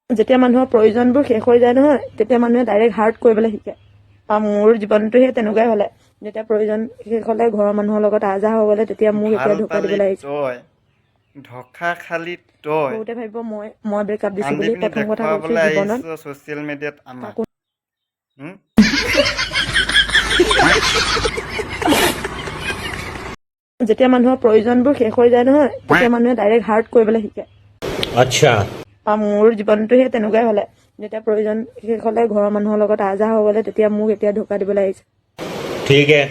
যেতিয়া মানুহৰ প্ৰয়োজনবোৰ শেষ হৈ যায় নহয় তেতিয়া মানুহে ডাইৰেক্ট হাৰ্ট কৰিবলৈ শিকে আৰু মোৰ জীৱনটো সেই তেনেকুৱাই হ'লে যেতিয়া প্ৰয়োজন শেষ হ'লে ঘৰৰ মানুহৰ লগত আজা হৈ গ'লে তেতিয়া মোক এতিয়া ধোকা দিবলৈ আহিছে ধোকা খালি তই বহুতে ভাবিব মই ব্ৰেকআপ দিছো কান্দি বুলি পিনি প্ৰথম কথা কৈছো দেখুৱাবলৈ জীৱনত আহিছ ছ'চিয়েল মিডিয়াত আমাক কাকো যেতিয়া মানুহৰ প্ৰয়োজনবোৰ শেষ হৈ যায় নহয় তেতিয়া মানুহে ডাইৰেক্ট হাৰ্ট কৰিবলৈ শিকে अच्छा আৰু মোৰ জীৱনটো সেই তেনেকুৱাই হ'লে যেতিয়া প্ৰয়োজন শেষ হ'লে ঘৰৰ মানুহৰ লগত আজা হৈ গ'লে তেতিয়া মোক এতিয়া ধোকা দিবলৈ আহিছে ठीक है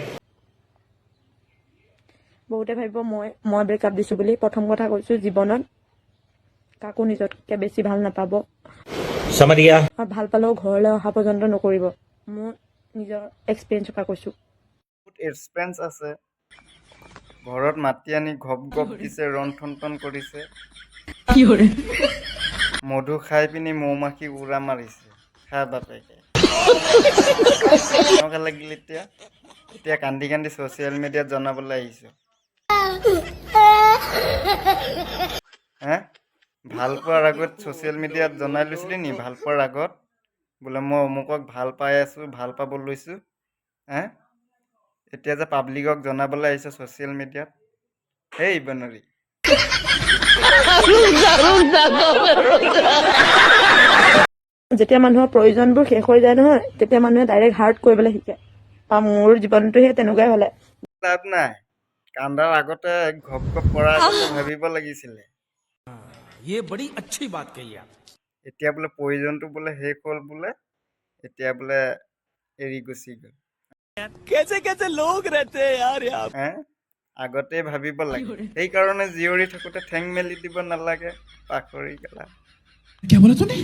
বহুতে ভাবিব মই ব্ৰেকআপ দিছো বুলি প্ৰথম কথা কৈছো জীৱনত কাকো নিজতকৈ বেছি ভাল নাপাব समझ गया আৰু ভাল পালেও ঘৰলৈ অহা পৰ্যন্ত নকৰিব মোৰ নিজৰ এক্সপিৰিয়েঞ্চৰ পৰা কৈছো বহুত এক্সপেন্স আছে ঘৰত মাতি আনি ঘপ ঘপ দিছে ৰণ ঠন কৰিছে মধু খাই পিনি মৌমাখি উৰা মাৰিছে খা বাপেকে কেনেকুৱা লাগিল এতিয়া কান্দি কান্দি ছ'চিয়েল মিডিয়াত জনাবলৈ আহিছো হে ভাল পোৱাৰ আগত ছ'চিয়েল মিডিয়াত জনাই লৈছিলি নি ভাল পোৱাৰ আগত বোলে মই অমুকক ভাল পাই আছো ভাল পাব লৈছো হে এতিয়া যে পাব্লিকক জনাবলৈ আহিছে ছ'চিয়েল মিডিয়াত হেই বনৰী যেতিয়া মানুহৰ প্ৰয়োজনবোৰ শেষ হৈ যায় নহয় তেতিয়া মানুহে ডাইৰেক্ট হাৰ্ট কৰিবলৈ শিকে আৰু মোৰ জীৱনটো সেই তেনেকুৱাই হ'লে লাভ নাই কান্দাৰ আগতে ঘপ ঘপ কৰাৰ আগতে ভাবিব লাগিছিলে ये बड़ी अच्छी बात कही आप এতিয়া বোলে প্ৰয়োজনটো বোলে শেষ হ'ল বোলে এতিয়া বোলে এৰি গুচি গ'ল कैसे कैसे लोग रहते हैं यार यहाँ হে আগতে ভাবিব লাগে সেইকাৰণে জীয়ৰী থাকোঁতে ঠেং মেলি দিব নালাগে পাখৰি গেলা क्या बोला तूने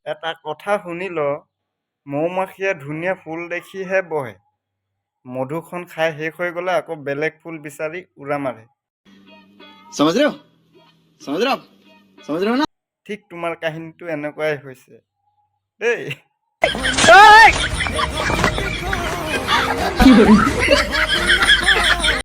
এটা কথা শুনি ল মৌমাখিয়ে ধুনীয়া ফুল দেখিহে বহে মধুখন খাই শেষ হৈ গ'লে আকৌ বেলেগ ফুল বিচাৰি উৰা মাৰে समझ रहे हो समझ रहे हो आप समझ रहे हो ना ঠিক তোমাৰ কাহিনীটো এনেকুৱাই হৈছে দেই